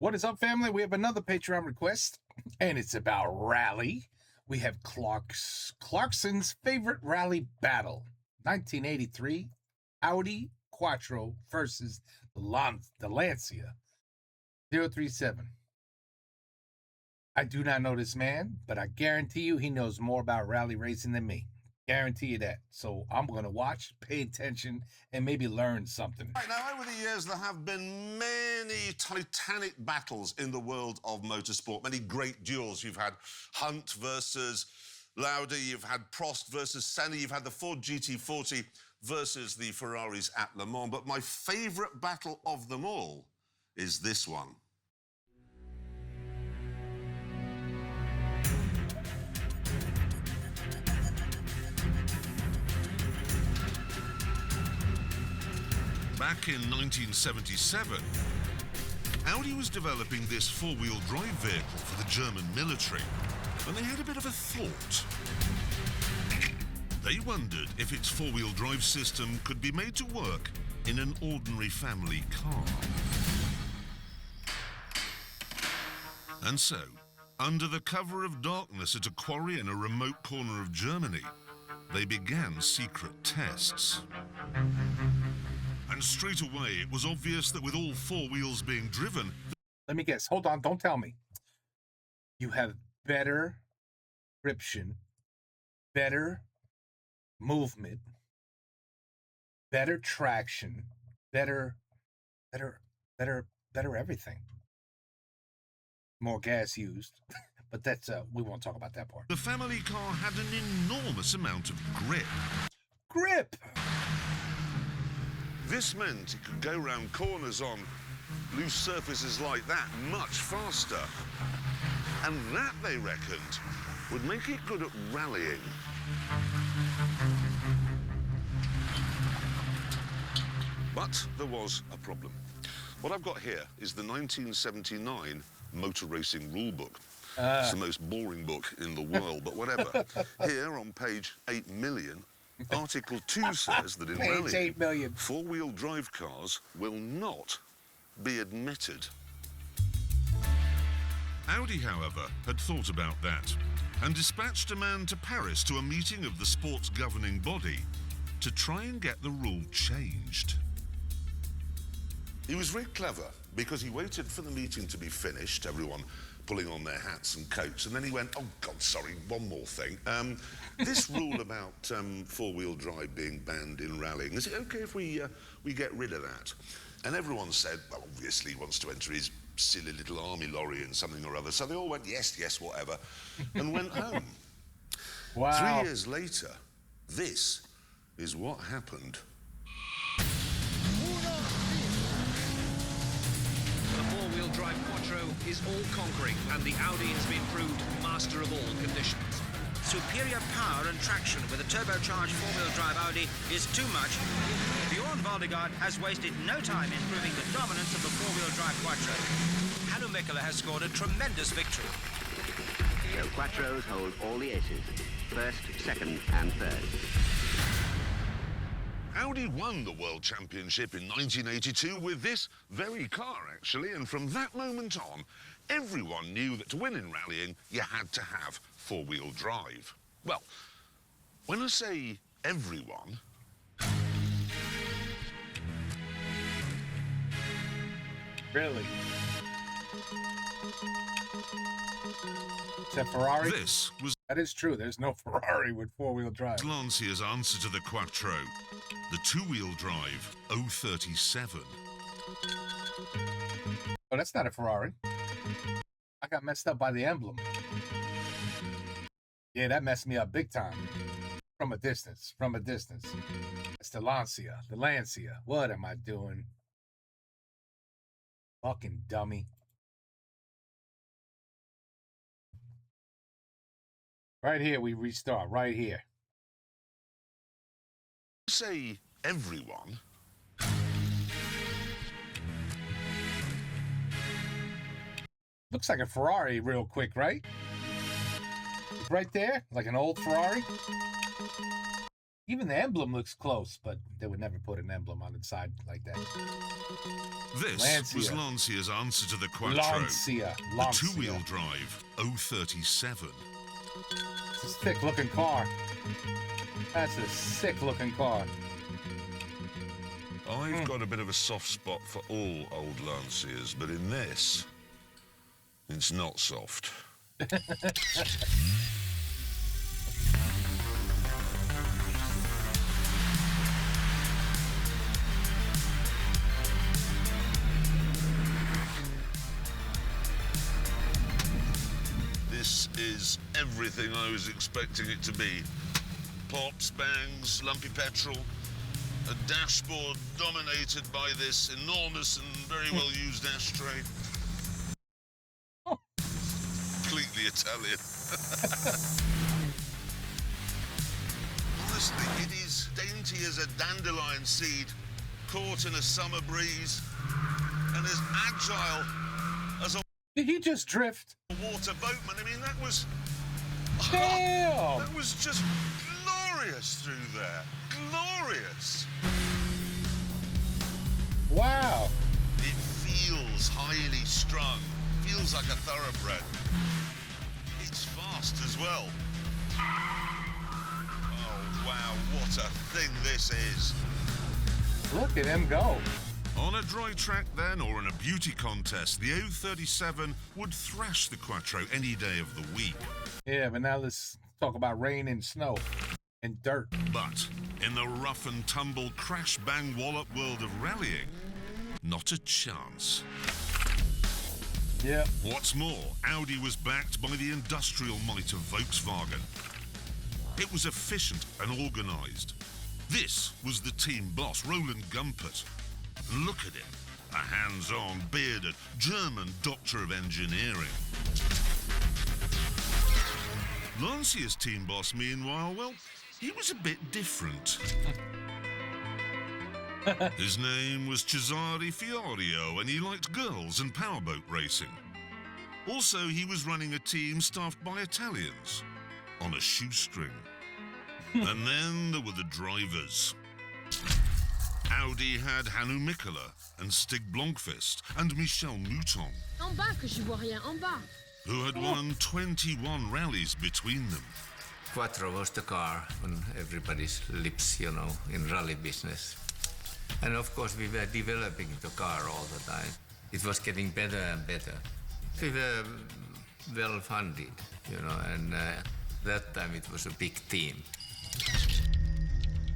What is up, family? We have another Patreon request, and it's about rally. We have Clarkson's favorite rally battle, 1983 Audi Quattro versus the Lancia 037. I do not know this man, but I guarantee you he knows more about rally racing than me. Guarantee you that. So I'm going to watch, pay attention, and maybe learn something. Right, now, over the years, there have been many titanic battles in the world of motorsport, many great duels. You've had Hunt versus Lauda, you've had Prost versus Senna, you've had the Ford GT40 versus the Ferraris at Le Mans. But my favourite battle of them all is this one. Back in 1977, Audi was developing this four-wheel drive vehicle for the German military, and they had a bit of a thought. They wondered if its four-wheel drive system could be made to work in an ordinary family car. And so, under the cover of darkness at a quarry in a remote corner of Germany, they began secret tests. And straight away, it was obvious that with all four wheels being driven... Let me guess. Hold on. Don't tell me. You have better friction, better movement, better traction, better everything. More gas used. But that's, we won't talk about that part. The family car had an enormous amount of grip. Grip! This meant it could go round corners on loose surfaces like that much faster. And that, they reckoned, would make it good at rallying. But there was a problem. What I've got here is the 1979 Motor Racing Rulebook. It's the most boring book in the world, but whatever. Here on page 8 million, Article 2 says that in rallying, four-wheel drive cars will not be admitted. Audi, however, had thought about that and dispatched a man to Paris to a meeting of the sport's governing body to try and get the rule changed. He was very clever because he waited for the meeting to be finished, everyone pulling on their hats and coats, and then he went, oh, God, sorry, one more thing. This rule about four-wheel drive being banned in rallying, is it OK if we get rid of that? And everyone said, well, obviously he wants to enter his silly little army lorry and something or other. So they all went, yes, yes, whatever, and went home. Wow. 3 years later, this is what happened. Drive Quattro is all-conquering, and the Audi has been proved master of all conditions. Superior power and traction with a turbocharged four-wheel drive Audi is too much. Bjorn Valdegaard has wasted no time in proving the dominance of the four-wheel drive Quattro. Hannu Mikkola has scored a tremendous victory. So Quattros hold all the aces, first, second and third. Audi won the World Championship in 1982 with this very car, actually, and from that moment on, everyone knew that to win in rallying, you had to have four-wheel drive. Well, when I say everyone... Really? Except Ferrari? This was... That is true. There's no Ferrari with four-wheel drive. Lancia's answer to the Quattro, the two-wheel drive 037. Oh, that's not a Ferrari. I got messed up by the emblem. Yeah, that messed me up big time. From a distance. It's the Lancia. What am I doing? Fucking dummy. Right here, we restart. Right here. Say everyone. Looks like a Ferrari real quick, right? Right there, like an old Ferrari. Even the emblem looks close, but they would never put an emblem on the side like that. This was Lancia. Lancia's answer to the Quattro. Lancia. The two-wheel drive 037. It's a sick-looking car. That's a sick-looking car. I've got a bit of a soft spot for all old Lancias, but in this, it's not soft. This is everything I was expecting it to be. Pops, bangs, lumpy petrol, a dashboard dominated by this enormous and very well-used ashtray. Completely Italian. Honestly, it is dainty as a dandelion seed caught in a summer breeze and as agile as a Did he just drift? water boatman. I mean, that was... Damn! That was just glorious through there. Glorious. Wow. It feels highly strung. Feels like a thoroughbred. It's fast as well. Oh, wow, what a thing this is. Look at him go. On a dry track then, or in a beauty contest, the 037 would thrash the Quattro any day of the week. Yeah, but now let's talk about rain and snow and dirt. But in the rough and tumble crash-bang-wallop world of rallying, not a chance. Yeah. What's more, Audi was backed by the industrial might of Volkswagen. It was efficient and organised. This was the team boss, Roland Gumpert. And look at him, a hands-on, bearded German doctor of engineering. Lancia's team boss, meanwhile, well, he was a bit different. His name was Cesare Fiorio, and he liked girls and powerboat racing. Also, he was running a team staffed by Italians on a shoestring. And then there were the drivers. Audi had Hannu Mikkola and Stig Blomqvist and Michel Mouton, En bas que je vois rien, en bas. who had won 21 rallies between them. Quattro was the car on everybody's lips, you know, in rally business. And of course, we were developing the car all the time. It was getting better and better. We were well funded, you know, and that time it was a big team.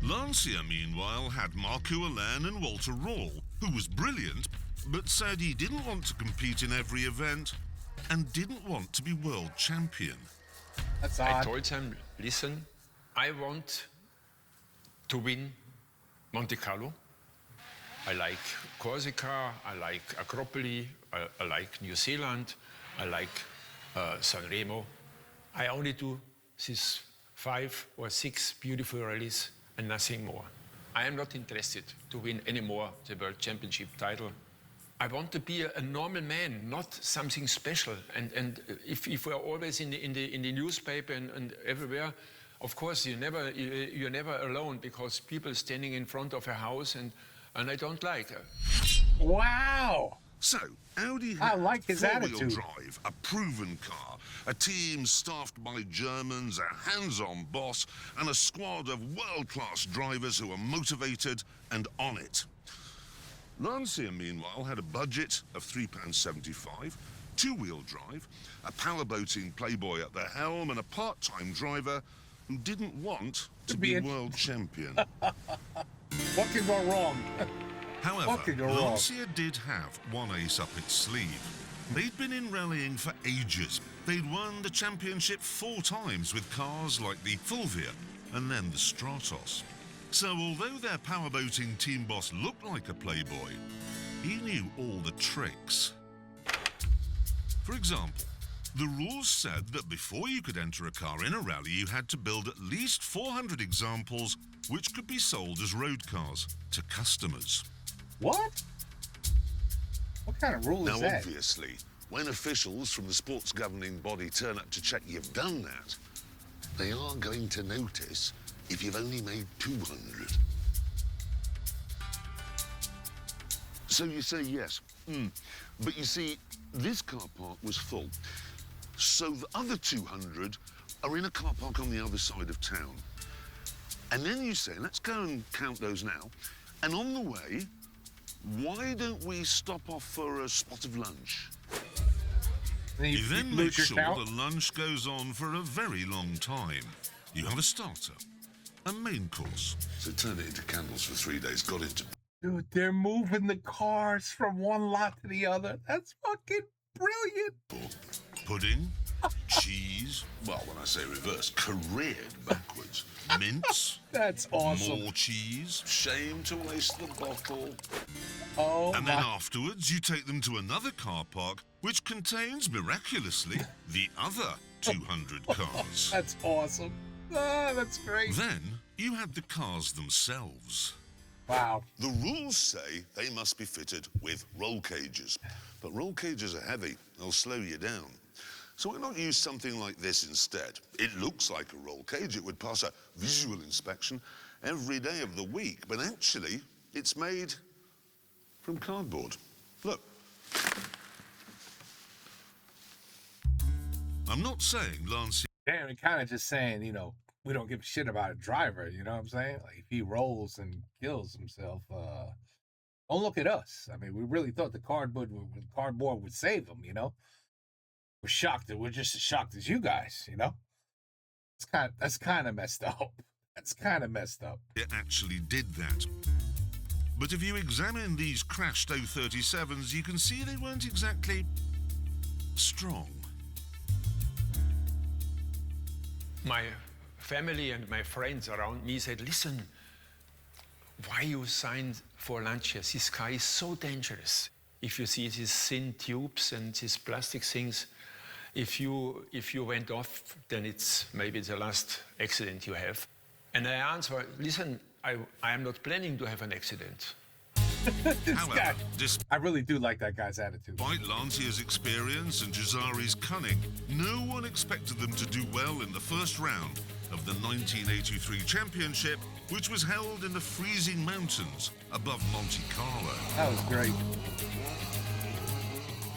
Lancia, meanwhile, had Marco Alain and Walter Rall, who was brilliant, but said he didn't want to compete in every event and didn't want to be world champion. That's I odd. told them, listen, I want to win Monte Carlo. I like Corsica, I like Acropoli, I like New Zealand, I like Sanremo. I only do these 5 or 6 beautiful rallies and nothing more. I am not interested to win any more the World Championship title. I want to be a normal man, not something special. And if we're always in the newspaper and everywhere, of course you're never alone because people standing in front of a house and I don't like her. Wow. So, Audi I had like his four-wheel attitude. drive, a proven car, a team staffed by Germans, a hands-on boss, and a squad of world-class drivers who were motivated and on it. Lancia, meanwhile, had a budget of £3.75, two-wheel drive, a powerboating playboy at the helm, and a part-time driver who didn't want to be world champion. What could go wrong? However, What could go wrong? Lancia did have one ace up its sleeve. They'd been in rallying for ages. They'd won the championship 4 times with cars like the Fulvia and then the Stratos. So although their powerboating team boss looked like a playboy, he knew all the tricks. For example, the rules said that before you could enter a car in a rally, you had to build at least 400 examples which could be sold as road cars to customers. What? What kind of rule is Now, that? obviously, when officials from the sports governing body turn up to check you've done that, they are going to notice if you've only made 200? So you say yes. But you see, this car park was full. So the other 200 are in a car park on the other side of town. And then you say, let's go and count those now. And on the way, why don't we stop off for a spot of lunch? You then make sure the lunch goes on for a very long time. You have a starter, a main course. So turn it into candles for 3 days, got into... Dude, they're moving the cars from one lot to the other. That's fucking brilliant. Pudding, cheese, well, when I say reverse, careered backwards. Mince. That's awesome. More cheese. Shame to waste the bottle. Oh, and then afterwards, you take them to another car park, which contains, miraculously, the other 200 cars. That's awesome. Ah, that's great. Then you had the cars themselves. Wow. The rules say they must be fitted with roll cages. But roll cages are heavy. They'll slow you down. So why not use something like this instead? It looks like a roll cage. It would pass a visual inspection every day of the week. But actually, it's made from cardboard. Look. I'm not saying Lancia... Damn, we're kind of just saying, you know, we don't give a shit about a driver, you know what I'm saying? Like, if he rolls and kills himself, don't look at us. I mean, we really thought the cardboard would save him, you know? We're shocked that we're just as shocked as you guys, you know? That's kind of messed up. That's kind of messed up. It actually did that. But if you examine these crashed 037s, you can see they weren't exactly strong. My family and my friends around me said, listen, why you signed for Lancia? This car is so dangerous. If you see these thin tubes and these plastic things, if you went off, then it's maybe the last accident you have. And I answered, listen, I am not planning to have an accident. However, I really do like that guy's attitude. Despite Lancia's experience and Gisari's cunning, no one expected them to do well in the first round of the 1983 championship, which was held in the freezing mountains above Monte Carlo. That was great.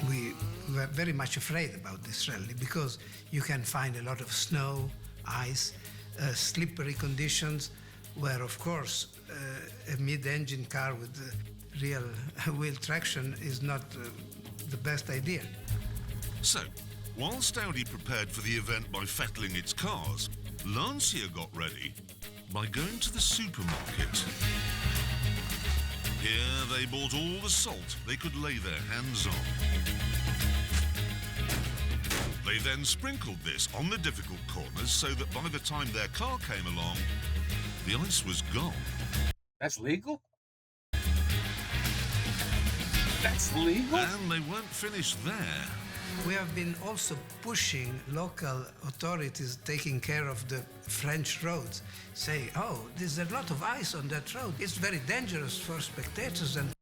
We were very much afraid about this rally because you can find a lot of snow, ice, slippery conditions, where, of course, a mid-engine car with real wheel traction is not the best idea. So, whilst Audi prepared for the event by fettling its cars, Lancia got ready by going to the supermarket. Here they bought all the salt they could lay their hands on. They then sprinkled this on the difficult corners so that by the time their car came along, the ice was gone. That's legal? That's legal? And they weren't finished there. We have been also pushing local authorities taking care of the French roads, say, oh, there's a lot of ice on that road. It's very dangerous for spectators and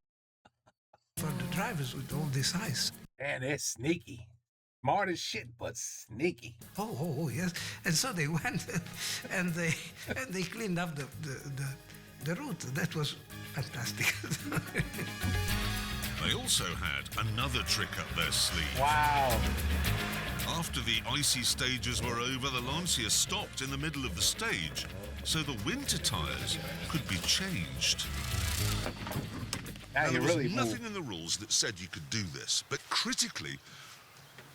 for the drivers with all this ice. Man, they're sneaky. Smart as shit, but sneaky. Oh, yes. And so they went and they cleaned up the route. That was fantastic. They also had another trick up their sleeve. Wow. After the icy stages were over, the Lancia stopped in the middle of the stage so the winter tyres could be changed. Now there was nothing in the rules that said you could do this, but critically,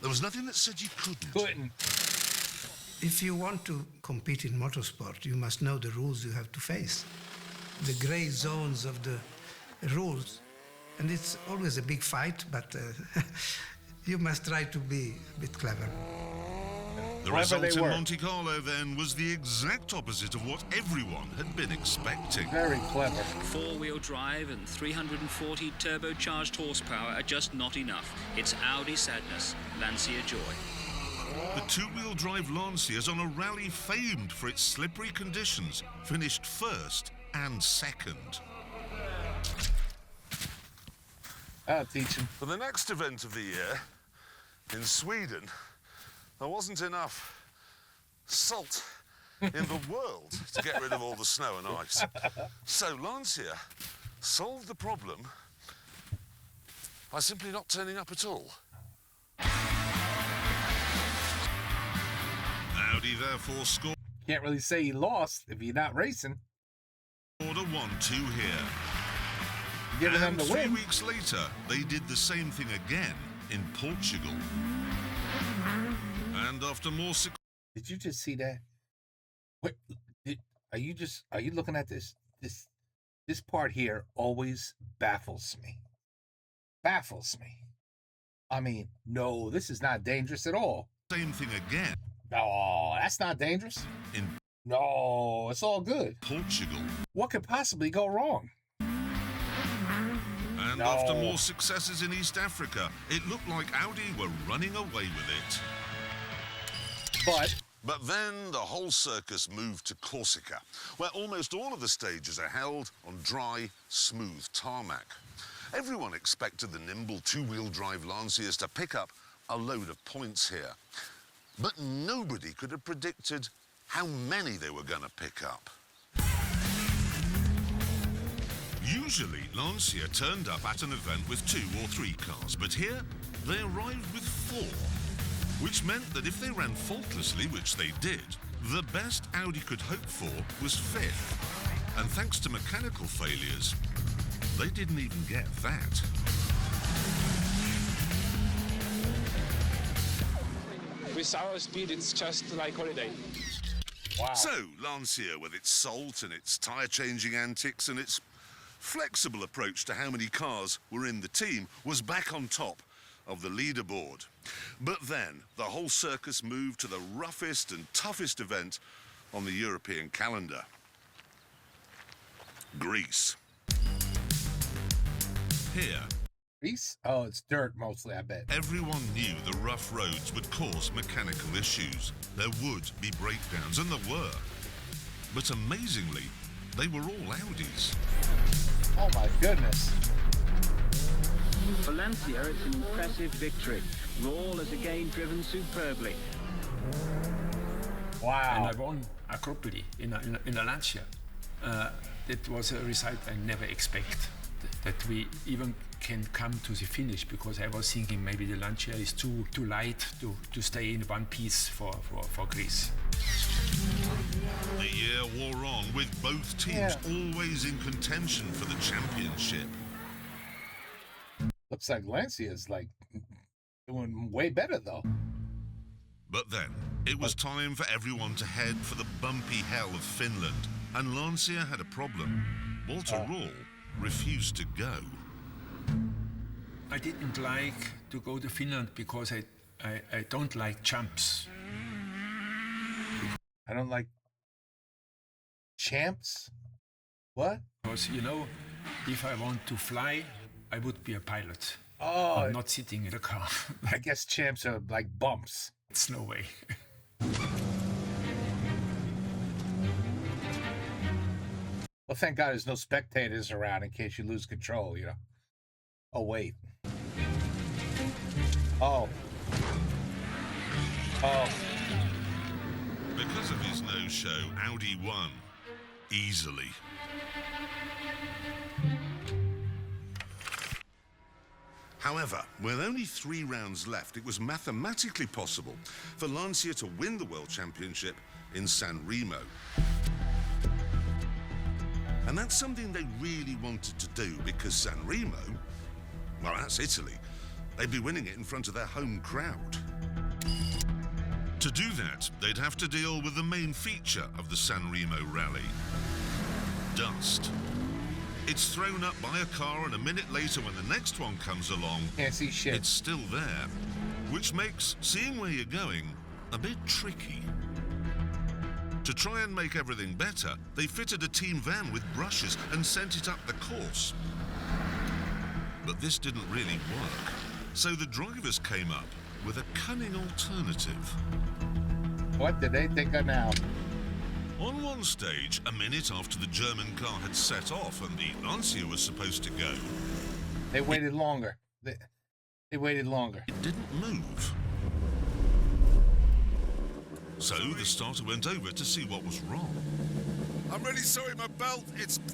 there was nothing that said you couldn't. If you want to compete in motorsport, you must know the rules you have to face, the gray zones of the rules. And it's always a big fight, but you must try to be a bit clever. The result in Monte Carlo, then, was the exact opposite of what everyone had been expecting. Very clever. Four-wheel drive and 340 turbocharged horsepower are just not enough. It's Audi sadness, Lancia joy. The two-wheel drive Lancias on a rally famed for its slippery conditions finished first and second. I'll teach him. For the next event of the year, in Sweden, there wasn't enough salt in the world to get rid of all the snow and ice. So Lancia solved the problem by simply not turning up at all. Audi therefore scored. Can't really say he lost if you're not racing. A 1-2 here. Giving them And the 3 win. weeks later, they did the same thing again in Portugal. And after more success. Did you just see that? What? Are you looking at this? This part here always baffles me. Baffles me. I mean, no, this is not dangerous at all. Same thing again. No, that's not dangerous. No, it's all good. Portugal. What could possibly go wrong? And after more successes in East Africa, it looked like Audi were running away with it. But then the whole circus moved to Corsica, where almost all of the stages are held on dry, smooth tarmac. Everyone expected the nimble two-wheel drive Lancias to pick up a load of points here. But nobody could have predicted how many they were going to pick up. Usually, Lancia turned up at an event with 2 or 3 cars, but here they arrived with 4, which meant that if they ran faultlessly, which they did, the best Audi could hope for was 5th. And thanks to mechanical failures, they didn't even get that. With our speed, it's just like holiday. Wow. So, Lancia, with its salt and its tyre-changing antics and its flexible approach to how many cars were in the team, was back on top of the leaderboard. But then, the whole circus moved to the roughest and toughest event on the European calendar. Greece. Here, Grease? Oh, it's dirt mostly, I bet. everyone knew the rough roads would cause mechanical issues. There would be breakdowns, and there were. But amazingly, they were all Audis. Oh my goodness. For Lancia, it's an impressive victory. Rawl has again driven superbly. Wow. And I won Acropoli in a Lancia. That was a result I never expect, that we even can come to the finish, because I was thinking maybe the Lancia is too light to stay in one piece for Greece. The year wore on with both teams always in contention for the championship. Looks like Lancia's like doing way better though. But then, it was time for everyone to head for the bumpy hell of Finland, and Lancia had a problem. Walter Rawl refused to go. I didn't like to go to Finland because I don't like jumps. I don't like champs. What? Because, you know, if I want to fly, I would be a pilot. Oh, I'm not sitting in a car. I guess champs are like bumps. It's no way. Well, thank God there's no spectators around in case you lose control, you know. Oh, wait. Oh. Because of his no-show, Audi won. Easily. However, with only 3 rounds left, it was mathematically possible for Lancia to win the World Championship in San Remo. And that's something they really wanted to do, because San Remo, well, that's Italy. They'd be winning it in front of their home crowd. To do that, they'd have to deal with the main feature of the San Remo rally: dust. It's thrown up by a car, and a minute later, when the next one comes along, can't see shit. It's still there, which makes seeing where you're going a bit tricky. To try and make everything better, they fitted a team van with brushes and sent it up the course. But this didn't really work, so the drivers came up with a cunning alternative. What did they think of now? On one stage, a minute after the German car had set off and the Lancia was supposed to go, They waited longer. They waited longer. It didn't move. So the starter went over to see what was wrong. I'm really sorry, my belt.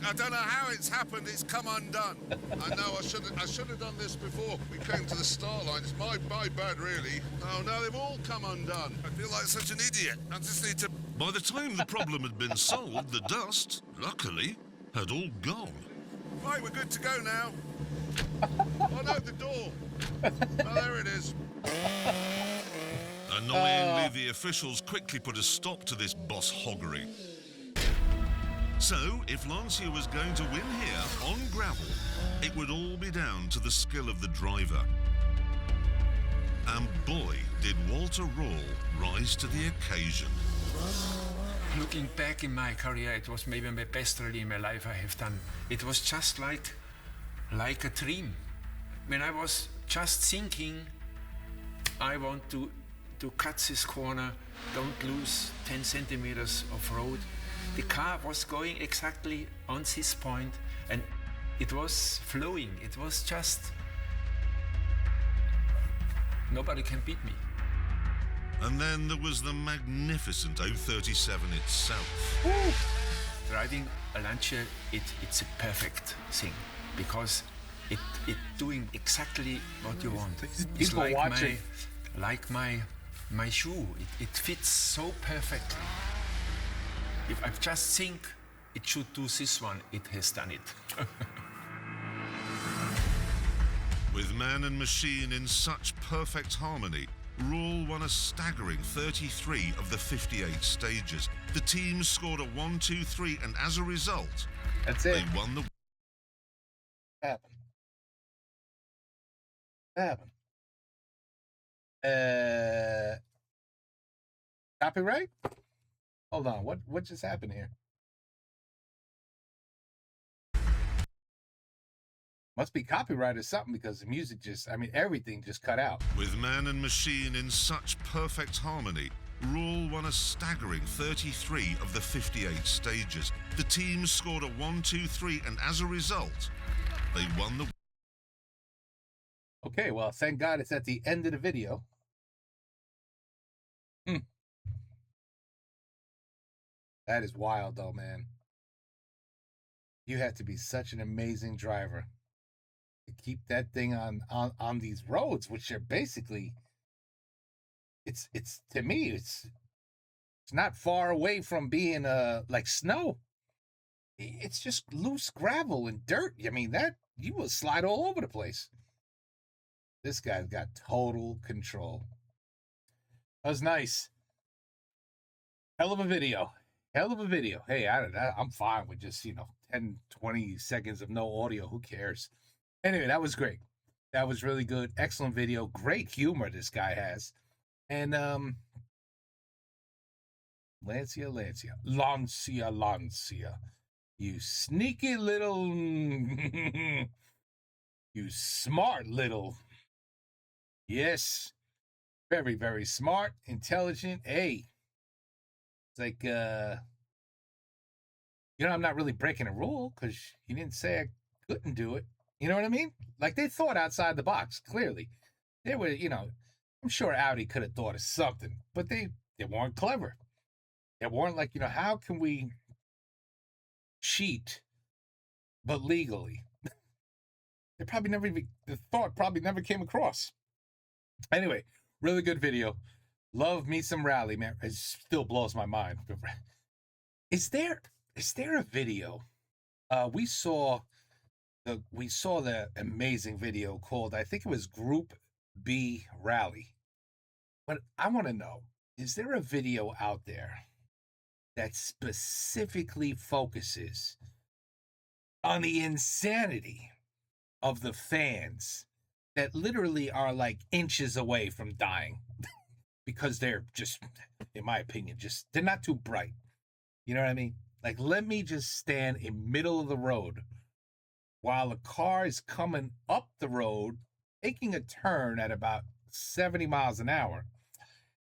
I don't know how it's happened. It's come undone. I know. I should have done this before we came to the start line. It's my bad, really. Oh no, they've all come undone. I feel like such an idiot. I just need to. By the time the problem had been solved, the dust, luckily, had all gone. Right, we're good to go now. Oh no, the door. Oh, there it is. Annoyingly, the officials quickly put a stop to this boss hoggery. So, if Lancia was going to win here on gravel, it would all be down to the skill of the driver. And boy, did Walter Rall rise to the occasion. Looking back in my career, it was maybe my best rally in my life I have done. It was just like a dream. When I was just thinking, I want to cut this corner, don't lose 10 centimeters of road. The car was going exactly on this point and it was flowing. It was just, nobody can beat me. And then there was the magnificent 037 itself. Driving a Lancia, it's a perfect thing because it doing exactly what you want. It's like watching. My shoe. It fits so perfectly. If I just think it should do this one, it has done it. With man and machine in such perfect harmony, Rall won a staggering 33 of the 58 stages. The team scored a 1-2-3, and as a result, they won the... Copyright? Hold on, what just happened here? Must be copyright or something because the music everything just cut out. With man and machine in such perfect harmony, Rall won a staggering 33 of the 58 stages. The team scored a 1-2-3, and as a result, they won the... Okay, well, thank God it's at the end of the video. That is wild, though, man. You have to be such an amazing driver to keep that thing on these roads, which are basically, it's to me, it's not far away from being like snow. It's just loose gravel and dirt. I mean, that you will slide all over the place. This guy's got total control. That was nice. Hell of a video. Hell of a video. Hey, I'm fine with just, 10, 20 seconds of no audio. Who cares? Anyway, that was great. That was really good. Excellent video. Great humor this guy has. And Lancia. You sneaky little... you smart little... Yes. Very, very smart, intelligent. Hey. It's like, I'm not really breaking a rule because you didn't say I couldn't do it. You know what I mean? Like, they thought outside the box, clearly. They were, I'm sure Audi could have thought of something, but they weren't clever. They weren't like, how can we cheat, but legally? The thought probably never came across. Anyway, really good video. Love me some rally, man. It still blows my mind. Is there a video? We saw the amazing video called, I think it was Group B Rally. But I want to know, is there a video out there that specifically focuses on the insanity of the fans that literally are like inches away from dying? Because they're just, in my opinion, they're not too bright. You know what I mean? Like, let me just stand in middle of the road while a car is coming up the road, taking a turn at about 70 miles an hour.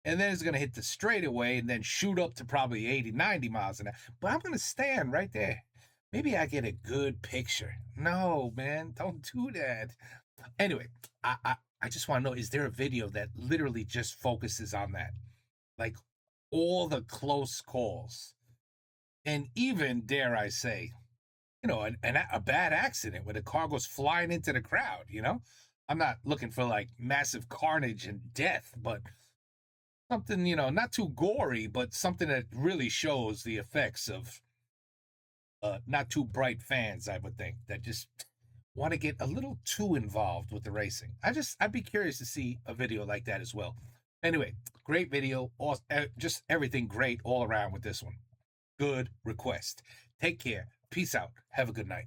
And then it's going to hit the straightaway and then shoot up to probably 80, 90 miles an hour. But I'm going to stand right there. Maybe I get a good picture. No, man, don't do that. Anyway, I just want to know, is there a video that literally just focuses on that? Like, all the close calls, and even, dare I say, a bad accident where the car goes flying into the crowd, I'm not looking for like massive carnage and death, but something, not too gory, but something that really shows the effects of not too bright fans, I would think, that just want to get a little too involved with the racing. I'd be curious to see a video like that as well. Anyway, great video. Just everything great all around with this one. Good request. Take care. Peace out. Have a good night.